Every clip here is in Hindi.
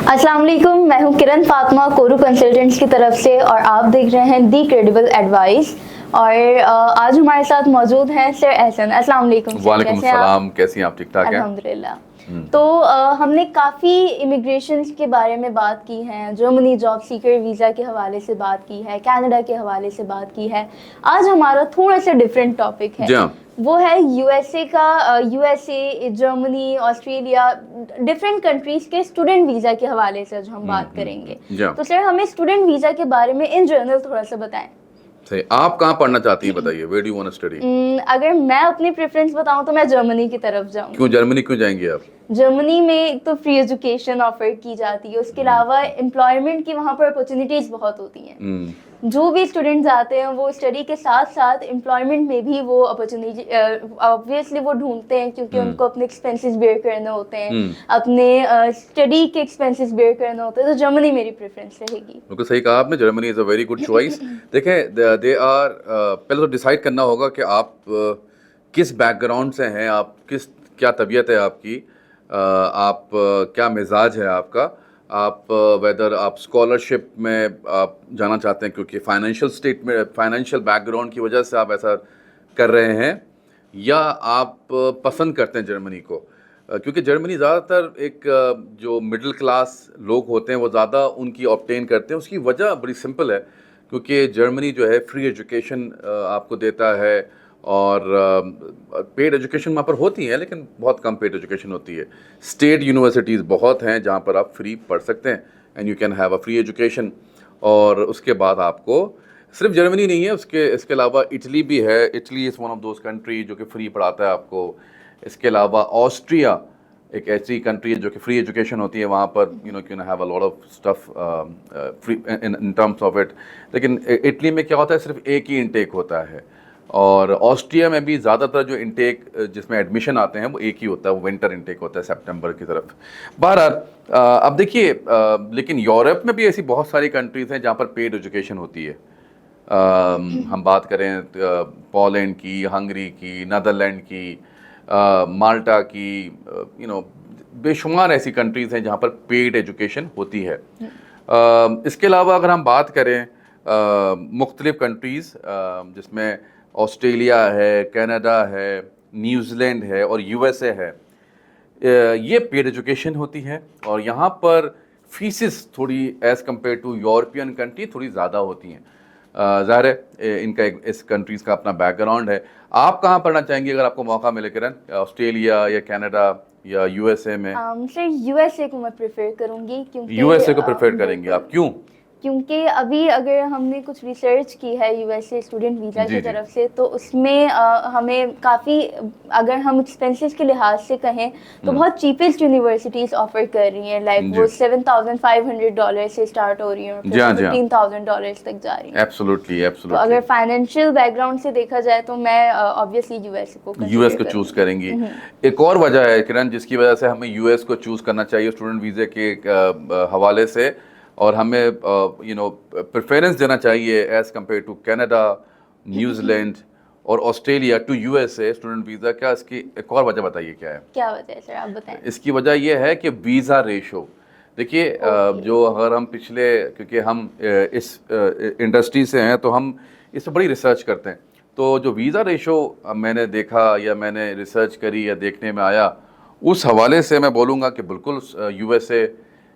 अस्सलाम वालेकुम, मैं हूं किरण फातिमा कोरू कंसल्टेंट्स की तरफ से और आप देख रहे हैं दी क्रेडिबल एडवाइस। और आज हमारे साथ मौजूद हैं सर एहसन। अस्सलाम वालेकुम सर, वालेकुम कैसे हैं आप? अस्सलाम, कैसी हैं आप? ठीक ठाक हैं? अल्हम्दुलिल्लाह। तो हमने काफ़ी इमिग्रेशन के बारे में बात की है, जर्मनी जॉब सीकर वीज़ा के हवाले से बात की है, कनाडा के हवाले से बात की है। आज हमारा थोड़ा सा डिफरेंट टॉपिक है, जी हाँ। वो है यूएसए का। USA, Germany, Australia, different countries के स्टूडेंट वीज़ा के हवाले से आज हम बात करेंगे। जी हाँ। तो सर हमें स्टूडेंट वीज़ा के बारे में इन जनरल थोड़ा सा बताएं। सही। आप कहाँ पढ़ना चाहती हैं बताइए? Where do you want to study? अगर मैं अपनी प्रेफरेंस बताऊं तो मैं जर्मनी की तरफ जाऊंगी। क्यों जर्मनी क्यों जाएंगे आप? जर्मनी में एक तो फ्री एजुकेशन ऑफर की जाती है, उसके अलावा एम्प्लॉयमेंट की वहाँ पर अपॉर्चुनिटीज़ बहुत होती हैं। जो भी स्टूडेंट्स आते हैं वो स्टडी के साथ साथ एम्प्लॉयमेंट में भी वो अपॉर्चुनिटी ऑब्वियसली वो ढूंढते हैं, क्योंकि उनको अपने एक्सपेंसेस बेयर करने होते हैं, अपने स्टडी के एक्सपेंसेस बेयर करने होते हैं। तो जर्मनी मेरी प्रेफरेंस रहेगी। बिल्कुल सही कहा आपने, Germany is a very good choice. देखें, दे आर पहले तो डिसाइड करना होगा कि आप किस बैकग्राउंड से हैं, आप क्या तबीयत है आपकी, आप क्या मिजाज है आपका, आप वेदर आप स्कॉलरशिप में आप जाना चाहते हैं क्योंकि फाइनेंशियल बैकग्राउंड की वजह से आप ऐसा कर रहे हैं, या आप पसंद करते हैं जर्मनी को। क्योंकि जर्मनी ज़्यादातर एक जो मिडिल क्लास लोग होते हैं वो ज़्यादा उनकी ऑब्टेन करते हैं। उसकी वजह बड़ी सिंपल है, क्योंकि जर्मनी जो है फ्री एजुकेशन आपको देता है, और पेड एजुकेशन वहाँ पर होती है लेकिन बहुत कम पेड एजुकेशन होती है। स्टेट यूनिवर्सिटीज़ बहुत हैं जहाँ पर आप फ्री पढ़ सकते हैं, and you can have a free education. और उसके बाद आपको सिर्फ जर्मनी नहीं है, इसके अलावा इटली भी है। Italy is one of those country जो कि फ्री पढ़ाता है आपको। इसके अलावा ऑस्ट्रिया एक ऐसी कंट्री है जो कि फ्री एजुकेशन होती है वहाँ पर, you know can have a lot of stuff free in terms of it. लेकिन इटली में क्या होता है, सिर्फ एक ही इनटेक होता है, और ऑस्ट्रिया में भी ज़्यादातर जो इनटेक जिसमें एडमिशन आते हैं वो एक ही होता है, वो विंटर इनटेक होता है सितंबर की तरफ। बहरहाल अब देखिए, लेकिन यूरोप में भी ऐसी बहुत सारी कंट्रीज़ हैं जहाँ पर पेड एजुकेशन होती है। हम बात करें पोलैंड की, हंगरी की, नीदरलैंड की, माल्टा की, यू नो बेशुमार ऐसी कंट्रीज़ हैं जहाँ पर पेड एजुकेशन होती है। इसके अलावा अगर हम बात करें मुख्तलिफ़ कंट्रीज़ जिसमें ऑस्ट्रेलिया है, कनाडा है, न्यूजीलैंड है और यूएसए है, ये पेड एजुकेशन होती है, और यहाँ पर फीसिस थोड़ी as compare to European country थोड़ी ज़्यादा होती हैं। ज़ाहिर है इनका इस कंट्रीज़ का अपना बैकग्राउंड है। आप कहाँ पढ़ना चाहेंगे अगर आपको मौका मिले किरण? ऑस्ट्रेलिया या कनाडा या यूएसए में? सर यूएसए को मैं प्रेफर करूंगी, क्योंकि यूएसए को प्रेफर करेंगे बिल्कुल। आप, क्यों? क्योंकि अभी अगर हमने कुछ रिसर्च की है यूएसए स्टूडेंट वीज़ा जी की जी। तरफ से, तो उसमें हमें काफ़ी, अगर हम एक्सपेंसेस के लिहाज से कहें तो बहुत चीपेस्ट यूनिवर्सिटीज़ ऑफर कर रही हैं। लाइक जी। वो $7,500 से स्टार्ट हो रही हैं और जी हाँ, जी हाँ। $15,000 तक जा रही हैं। एब्सोल्युटली तो एब्सोल्युटली। अगर फाइनेंशियल बैकग्राउंड से देखा जाए तो मैं ऑब्वियसली यूएसए को यूएस कंसीडर को चूज़ करूंगी। करेंगी। एक और वजह है किरण जिसकी वजह से हमें यूएस को चूज़ करना चाहिए स्टूडेंट वीज़े के हवाले से, और हमें यू नो प्रेफरेंस देना चाहिए as compare to Canada, New Zealand और Australia to USA student visa. क्या इसकी एक और वजह बताइए क्या है? क्या वजह है सर, आप बताएं। इसकी वजह यह है कि वीज़ा रेशो, देखिए जो अगर हम पिछले, क्योंकि हम इस इंडस्ट्री से हैं तो हम इस पर बड़ी रिसर्च करते हैं, तो जो वीज़ा रेशो मैंने देखा या मैंने रिसर्च करी या देखने में आया, उस हवाले से मैं बोलूँगा कि बिल्कुल USA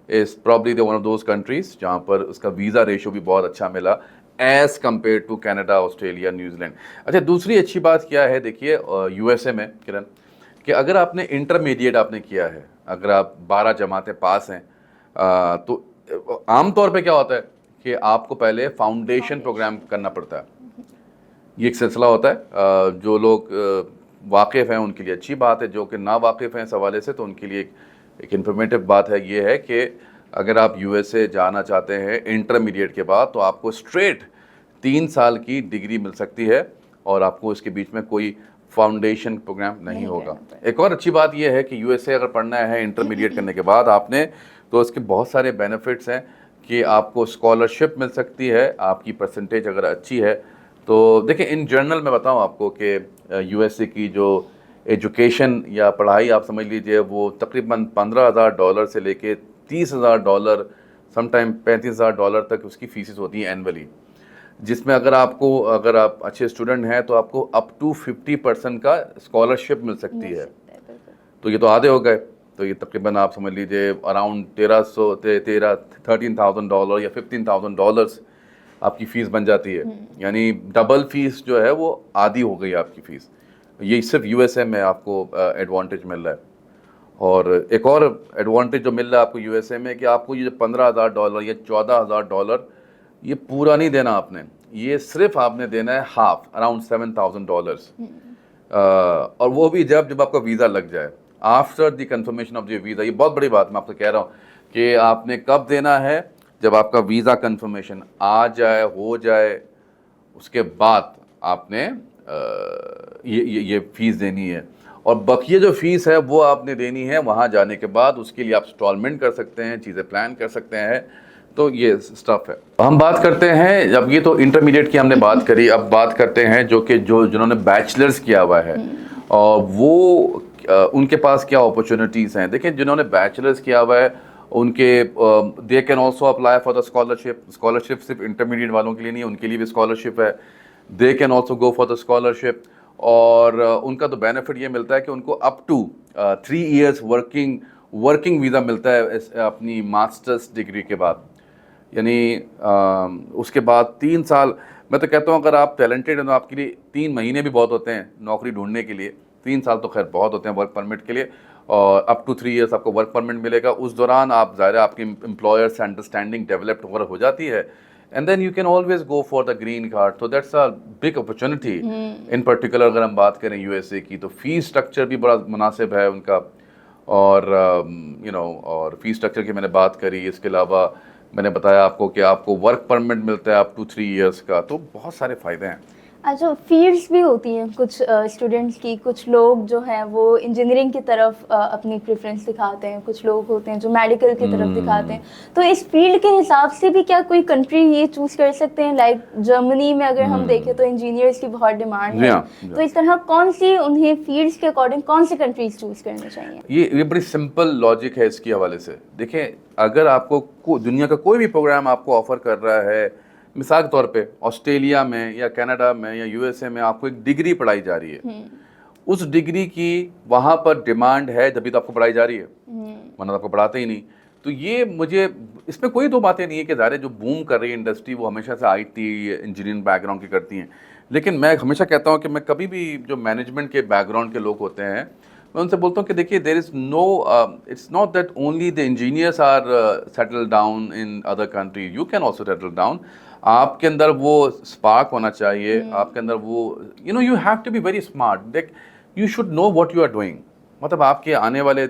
is probably the one of those countries जहाँ पर उसका वीज़ा रेशो भी बहुत अच्छा मिला as compare to Canada, Australia, New Zealand. अच्छा, दूसरी अच्छी बात क्या है देखिए यूएसए में किरण, कि अगर आपने इंटरमीडिएट आपने किया है, अगर आप 12 जमातें पास हैं, तो आम तौर पे क्या होता है कि आपको पहले फाउंडेशन प्रोग्राम करना पड़ता है। ये एक सिलसिला होता है, जो लोग वाकिफ़ हैं उनके लिए अच्छी बात है, जो कि ना वाकिफ़ हैं इस हवाले से तो उनके लिए एक इन्फॉर्मेटिव बात है। ये है कि अगर आप यूएसए जाना चाहते हैं इंटरमीडिएट के बाद, तो आपको स्ट्रेट 3 साल की डिग्री मिल सकती है और आपको इसके बीच में कोई फाउंडेशन प्रोग्राम नहीं होगा। एक और अच्छी बात यह है कि यूएसए अगर पढ़ना है इंटरमीडिएट करने के बाद आपने, तो इसके बहुत सारे बेनिफिट्स हैं कि आपको स्कॉलरशिप मिल सकती है, आपकी परसेंटेज अगर अच्छी है तो। देखिए, इन जनरल मैं बताऊं आपको कि यूएसए की जो एजुकेशन या पढ़ाई आप समझ लीजिए वो तकरीबन $15,000 से लेके $30,000 समटाइम $35,000 तक उसकी फीसेस होती हैं एनुअली, जिसमें अगर आप अच्छे स्टूडेंट हैं तो आपको अप टू 50% का स्कॉलरशिप मिल सकती है। तो ये तो आधे हो गए, तो ये तकरीबन आप समझ लीजिए अराउंड $13,000 या $15,000 आपकी फ़ीस बन जाती है। यानी डबल फीस जो है वो आधी हो गई आपकी फ़ीस। ये सिर्फ यूएसए में आपको एडवांटेज मिल रहा है। और एक और एडवांटेज जो मिल रहा है आपको यूएसए में कि आपको ये $15,000 या $14,000 ये पूरा नहीं देना आपने, ये सिर्फ आपने देना है हाफ, अराउंड $7,000। और वो भी जब आपका वीज़ा लग जाए, after the confirmation of the visa. ये बहुत बड़ी बात मैं आपको कह रहा हूँ कि आपने कब देना है, जब आपका वीज़ा कंफर्मेशन आ जाए, हो जाए, उसके बाद आपने ये फ़ीस देनी है। और बकिया जो फ़ीस है वो आपने देनी है वहाँ जाने के बाद। उसके लिए आप इंस्टॉलमेंट कर सकते हैं, चीज़ें प्लान कर सकते हैं। तो ये स्टफ़ है। हम बात करते हैं, जब ये तो इंटरमीडिएट की हमने बात करी, अब बात करते हैं जिन्होंने बैचलर्स किया हुआ है और वो उनके पास क्या अपॉर्चुनिटीज़ हैं। देखिए, जिन्होंने बैचलर्स किया हुआ है उनके दे can also apply for the scholarship सिर्फ इंटरमीडिएट वालों के लिए नहीं है, उनके लिए भी स्कॉलरशिप है। They can also go for the scholarship. और उनका तो बेनिफिट ये मिलता है कि उनको up to 3 years working visa मिलता है अपनी मास्टर्स डिग्री के बाद। यानी उसके बाद 3 साल, मैं तो कहता हूँ अगर आप टैलेंटेड हैं तो आपके लिए 3 महीने भी बहुत होते हैं नौकरी ढूंढने के लिए। 3 साल तो खैर बहुत होते हैं वर्क परमिट के लिए। और अप टू 3 years आपको वर्क परमिट मिलेगा। उस दौरान आप ज़ाहिर है आपकी एम्प्लॉयर से अंडरस्टैंडिंग डेवलप्ड हो जाती है, and then you can always go for the green card. तो that's a big opportunity. In particular अगर हम बात करें यूएसए की, तो फ़ीस स्ट्रक्चर भी बड़ा मुनासिब है उनका। और और फीस स्ट्रक्चर की मैंने बात करी। इसके अलावा मैंने बताया आपको कि आपको वर्क परमिट मिलता है अप टू 3 years का। तो बहुत सारे फ़ायदे हैं। अच्छा, फील्ड्स भी होती हैं कुछ स्टूडेंट्स की। कुछ लोग जो हैं वो इंजीनियरिंग की तरफ अपनी प्रेफरेंस दिखाते हैं, कुछ लोग होते हैं जो मेडिकल की तरफ दिखाते हैं। तो इस फील्ड के हिसाब से भी क्या कोई कंट्री ये चूज़ कर सकते हैं? लाइक जर्मनी में अगर हम देखें तो इंजीनियर्स की बहुत डिमांड है। तो इस तरह कौन सी उन्हें फील्ड्स के अकॉर्डिंग कौन सी कंट्रीज चूज़ करनी चाहिए? ये बड़ी सिंपल लॉजिक है इसके हवाले से। देखें, अगर आपको दुनिया का कोई भी प्रोग्राम आपको ऑफ़र कर रहा है, मिसाल के तौर पे ऑस्ट्रेलिया में या कनाडा में या यूएसए में आपको एक डिग्री पढ़ाई जा रही है, उस डिग्री की वहाँ पर डिमांड है, जब भी तो आपको पढ़ाई जा रही है, वरना आपको पढ़ाते ही नहीं। तो ये मुझे इसमें कोई दो बातें नहीं है कि ज़ाहिर जो बूम कर रही है इंडस्ट्री वो हमेशा से आईटी इंजीनियरिंग बैकग्राउंड की करती हैं। लेकिन मैं हमेशा कहता हूँ कि मैं कभी भी जो मैनेजमेंट के बैकग्राउंड के लोग होते हैं, मैं उनसे बोलता हूँ कि देखिए, there is no it's not that only the engineers are settle down in other country, you can also settle down. आपके अंदर वो स्पार्क होना चाहिए, आपके अंदर वो you have to be very smart. देख, you should know what you are doing. मतलब आपके आने वाले,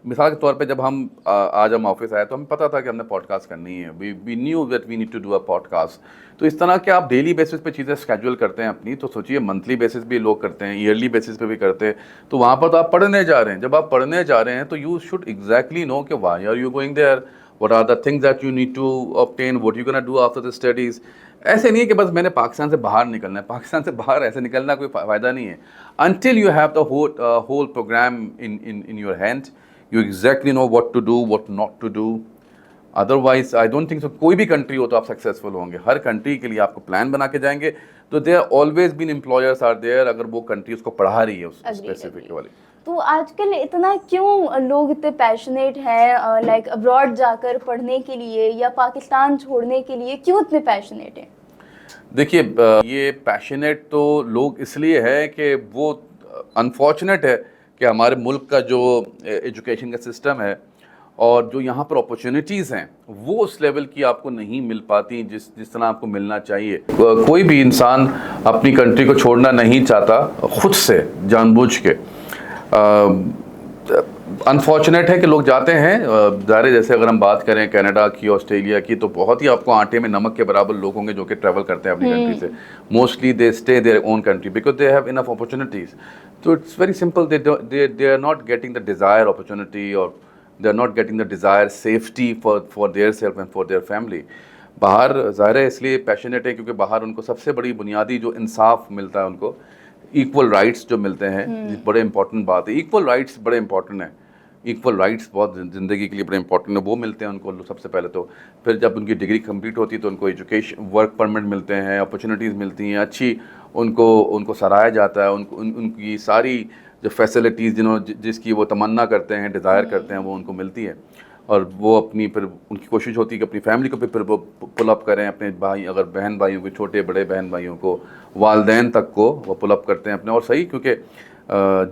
मिसाल के तौर पे जब हम आज हम ऑफिस आए तो हमें पता था कि हमने पॉडकास्ट करनी है। We knew that we need to do a podcast. तो इस तरह के आप डेली बेसिस पे चीज़ें स्केड्यूल करते हैं अपनी, तो सोचिए मंथली बेसिस भी लोग करते हैं, ईयरली बेसिस पे भी करते हैं। तो वहाँ पर तो आप पढ़ने जा रहे हैं। जब आप पढ़ने जा रहे हैं तो यू शुड एग्जैक्टली नो कि why are you going there, what are the things that you need to obtain, what you gonna do after the studies। ऐसे नहीं है कि बस मैंने पाकिस्तान से बाहर निकलना है। पाकिस्तान से बाहर ऐसे निकलना कोई फ़ायदा नहीं है। until you have the whole program in your hand, you exactly know what to do, what not to do। otherwise I don't think so कोई भी कंट्री हो तो आप सक्सेसफुल होंगे। हर कंट्री के लिए आपको प्लान बना के जाएंगे तो there always been employers are there, अगर वो कंट्री उसको पढ़ा रही है उस स्पेसिफिक वाली। तो आजकल इतना क्यों लोग इतने पैशनेट हैं लाइक अब्रॉड जाकर पढ़ने के लिए या पाकिस्तान छोड़ने के लिए, क्यों इतने पैशनेट हैं? देखिए, ये पैशनेट तो लोग इसलिए है कि वो अनफॉर्चुनेट है कि हमारे मुल्क का जो एजुकेशन का सिस्टम है और जो यहाँ पर अपॉर्चुनिटीज़ हैं वो उस लेवल की आपको नहीं मिल पाती जिस तरह आपको मिलना चाहिए। कोई भी इंसान अपनी कंट्री को छोड़ना नहीं चाहता खुद से जानबूझ के। अनफॉर्चुनेट है कि लोग जाते हैं। ज़ाहिर जैसे अगर हम बात करें कनाडा की, ऑस्ट्रेलिया की, तो बहुत ही आपको आटे में नमक के बराबर लोग होंगे जो कि ट्रैवल करते हैं अपनी कंट्री से। Mostly they stay their own country because they have enough opportunities. तो it's very simple, they are not getting the desire opportunity और they are not getting the desire safety for their self and for their family. बाहर ज़ाहिर है इसलिए पैशनेट है क्योंकि बाहर उनको सबसे बड़ी बुनियादी जो इंसाफ मिलता है, उनको इक्वल राइट्स जो मिलते हैं, बड़े इंपॉर्टेंट बात है। इक्वल राइट्स बड़े इंपॉर्टेंट हैं। इक्वल राइट्स बहुत ज़िंदगी के लिए बड़े इंपॉर्टेंट है, वो मिलते हैं उनको सबसे पहले तो। फिर जब उनकी डिग्री कंप्लीट होती है तो उनको एजुकेशन वर्क परमिट मिलते हैं, अपॉर्चुनिटीज़ मिलती हैं अच्छी, उनको सराहा जाता है, उनकी सारी जो फैसिलिटीज़ जिसकी वो तमन्ना करते हैं, डिज़ायर करते हैं, वो उनको मिलती है। और वो अपनी फिर उनकी कोशिश होती है कि अपनी फैमिली को भी फिर वो पुल अप करें, अपने भाई अगर बहन भाइयों को, छोटे बड़े बहन भाइयों को, वालदैन तक को वो पुल अप करते हैं अपने। और सही, क्योंकि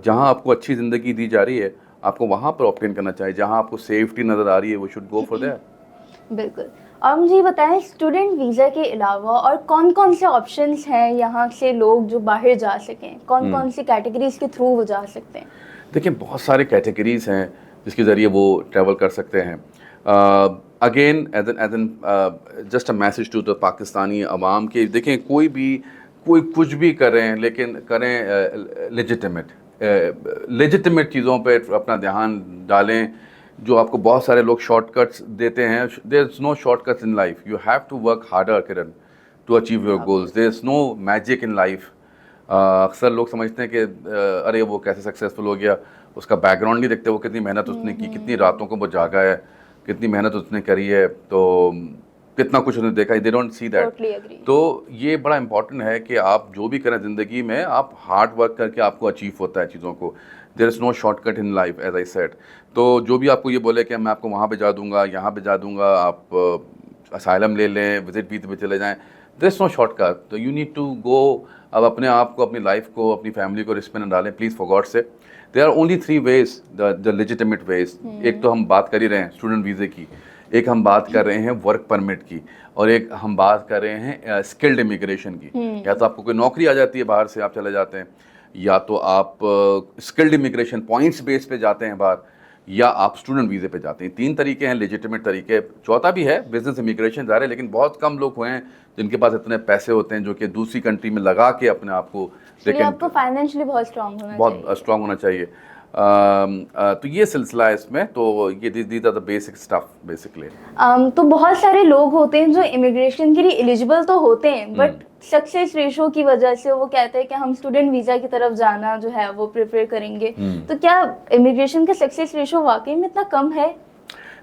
जहाँ आपको अच्छी ज़िंदगी दी जा रही है आपको वहाँ पर ऑप्टेन करना चाहिए, जहाँ आपको सेफ्टी नज़र आ रही है वो शुड गो फॉर दैट। बिल्कुल। और मुझे बताएं, स्टूडेंट वीज़ा के अलावा और कौन कौन से ऑप्शंस हैं यहाँ से लोग जो बाहर जा सकें, कौन कौन सी कैटेगरीज के थ्रू वो जा सकते हैं? देखिए बहुत सारे कैटेगरीज़ हैं जिसके ज़रिए वो ट्रैवल कर सकते हैं। Again as an just a message to the Pakistani अवाम के, देखें कोई कुछ भी करें लेकिन करें लेजिटिमेट चीज़ों पे अपना ध्यान डालें। जो आपको बहुत सारे लोग शॉर्टकट्स देते हैं, there is no shortcuts in life, you have to work harder Kiran to achieve your goals, there is no magic in life. अक्सर लोग समझते हैं कि अरे वो कैसे सक्सेसफुल हो गया, उसका बैकग्राउंड नहीं देखते, वो कितनी मेहनत उसने की, कितनी रातों को वो जागा है, कितनी मेहनत उसने करी है, तो कितना कुछ उसने देखा है, दे डोंट सी दैट। तो ये बड़ा इंपॉर्टेंट है कि आप जो भी करें ज़िंदगी में, आप हार्ड वर्क करके आपको अचीव होता है चीज़ों को। There is no shortcut in life as I said. तो जो भी आपको ये बोले कि मैं आपको वहाँ भिजा दूंगा, यहाँ भिजा दूंगा, आप असाइलम ले लें, विजिट वीज़ा पे चले जाएँ, देयर इज़ नो शॉर्टकट। तो यू नीड टू गो। अब अपने आप को, अपनी लाइफ को, अपनी फैमिली को रिस्क में न डालें प्लीज़, फॉर गॉड से। There are only 3 ways, the legitimate ways. एक तो हम बात कर ही रहे हैं स्टूडेंट वीज़े की, एक हम बात कर रहे हैं वर्क परमिट की, और एक हम बात कर रहे हैं स्किल्ड इमिग्रेशन की। या तो आपको कोई नौकरी आ जाती है बाहर से, आप चले जाते हैं, या तो आप स्किल्ड इमिग्रेशन पॉइंट्स बेस पे जाते हैं बाहर, या आप स्टूडेंट वीज़े पे जाते हैं। 3 तरीके हैं लेजिटिमेट तरीके। चौथा भी है, बिजनेस इमिग्रेशन जा रहे हैं, लेकिन बहुत कम लोग हुए हैं जिनके पास इतने पैसे होते हैं जो कि दूसरी कंट्री में लगा के अपने आप को, आपको फाइनेंशियली बहुत स्ट्रांग होना चाहिए। तो ये सिलसिला है इसमें। तो ये these are the basic stuff basically. तो बहुत सारे लोग होते हैं जो इमिग्रेशन के लिए एलिजिबल तो होते हैं, बट सक्सेस रेशो की वजह से वो कहते हैं कि हम स्टूडेंट वीज़ा की तरफ जाना जो है वो प्रेफर करेंगे। तो क्या इमिग्रेशन का सक्सेस रेशो वाकई में इतना कम है?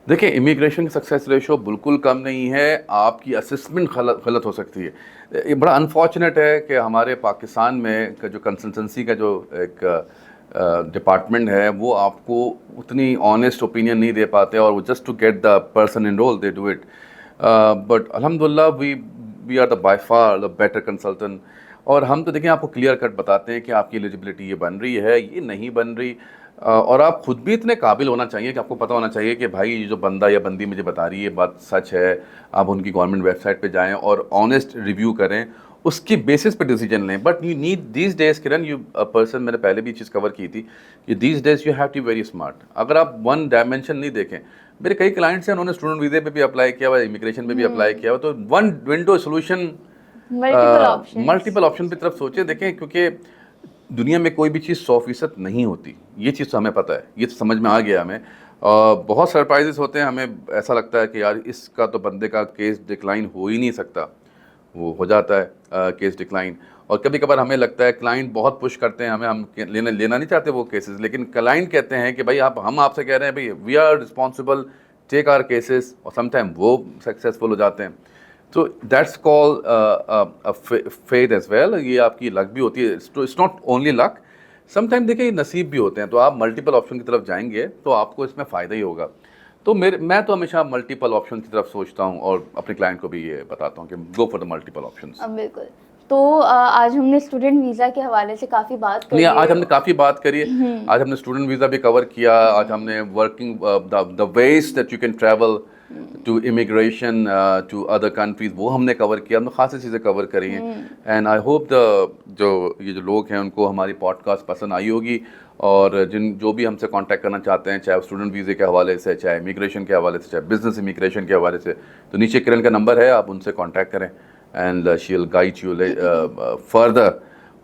देखिए, इमिग्रेशन का सक्सेस रेशो बिल्कुल कम नहीं है, आपकी असेसमेंट गलत हो सकती है। ये बड़ा अनफॉर्चुनेट है कि हमारे पाकिस्तान में का जो कंसल्टेंसी का जो एक डिपार्टमेंट है, वो आपको उतनी ऑनेस्ट ओपिनियन नहीं दे पाते, और वो just to get the person enroll they do it. But अल्हम्दुलिल्लाह we are the by far the better consultant. और हम तो देखिए आपको क्लियर कट बताते हैं कि आपकी एलिजिबिलिटी ये बन रही है, ये नहीं बन रही। और आप खुद भी इतने काबिल होना चाहिए कि आपको पता होना चाहिए कि भाई ये जो बंदा या बंदी मुझे बता रही है बात सच है। आप उनकी गवर्नमेंट वेबसाइट पे जाएं और ऑनेस्ट रिव्यू करें, उसकी बेसिस पे डिसीजन लें। But you need these days Kiran, you person, मैंने पहले भी चीज़ कवर की थी कि these days you have to very smart. अगर आप वन डायमेंशन नहीं देखें, मेरे कई क्लाइंट्स हैं उन्होंने स्टूडेंट वीज़े पे भी अप्लाई किया हुआ, इमिग्रेशन पे भी अप्लाई किया हुआ, तो one window solution, multiple option की तरफ सोचें। देखें, क्योंकि दुनिया में कोई भी चीज़ 100% नहीं होती, ये चीज़ तो हमें पता है, ये तो समझ में आ गया हमें। बहुत सरप्राइजेस होते हैं, हमें ऐसा लगता है कि यार इसका तो बंदे का केस डिक्लाइन हो ही नहीं सकता, वो हो जाता है केस डिक्लाइन। और कभी कभार हमें लगता है क्लाइंट बहुत पुश करते हैं हमें, हम लेना नहीं चाहते वो केसेस, लेकिन क्लाइंट कहते हैं कि भाई हम आपसे कह रहे हैं भाई we are responsible, take our cases, और समटाइम वो सक्सेसफुल हो जाते हैं। तो that's called faith as well. ये आपकी लक भी होती है, it's not only luck, sometime देखिए नसीब भी होते हैं। तो आप मल्टीपल ऑप्शन की तरफ जाएंगे तो आपको इसमें फ़ायदा ही होगा। तो मैं तो हमेशा मल्टीपल ऑप्शन की तरफ सोचता हूँ, और अपने क्लाइंट को भी ये बताता हूँ कि गो फॉर द मल्टीपल ऑप्शंस। बिल्कुल। तो आज हमने स्टूडेंट वीज़ा के हवाले से काफ़ी बात करी। आज हमने काफ़ी बात करी है। आज हमने स्टूडेंट वीज़ा भी कवर किया, आज हमने working the ways that you can travel to immigration to other countries, वो हमने कवर किया। हमने खासी चीज़ें कवर करी हैं। एंड आई होप ये जो लोग हैं उनको हमारी पॉडकास्ट पसंद आई होगी, और जो भी हमसे कांटेक्ट करना चाहते हैं, चाहे स्टूडेंट वीज़े के हवाले से, चाहे इमिग्रेशन के हवाले से, चाहे बिजनेस इमिग्रेशन के हवाले से, तो नीचे किरण का नंबर है, आप उनसे कांटेक्ट करें and she will guide you further.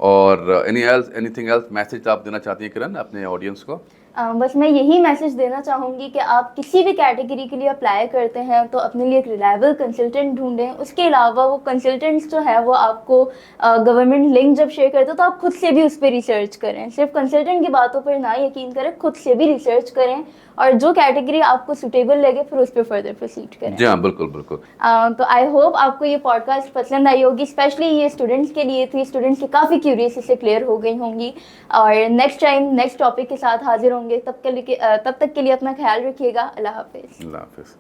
और एनीथिंग एल्स मैसेज आप देना चाहती हैं किरण अपने ऑडियंस को? बस मैं यही मैसेज देना चाहूँगी कि आप किसी भी कैटेगरी के लिए अप्लाई करते हैं तो अपने लिए एक रिलायबल कंसल्टेंट ढूंढें। उसके अलावा वो कंसल्टेंट्स जो है वो आपको गवर्नमेंट लिंक जब शेयर करते हो तो आप खुद से भी उस पर रिसर्च करें। सिर्फ कंसल्टेंट की बातों पर ना यकीन करें, खुद से भी रिसर्च करें और जो कैटेगरी आपको सुटेबल लगे फिर उस पर फर्दर प्रोसीड करें। जी हाँ, बिल्कुल बिल्कुल। तो आई होप आपको ये पॉडकास्ट पसंद आई होगी, स्पेशली ये स्टूडेंट्स के लिए थी। स्टूडेंट्स की काफ़ी क्यूरियस इससे क्लियर हो गई होंगी और नेक्स्ट टाइम नेक्स्ट टॉपिक के साथ हाजिर होंगे। तब तक के लिए अपना ख्याल रखिएगा। अल्लाह हाफिज़। अल्लाह हाफिज़।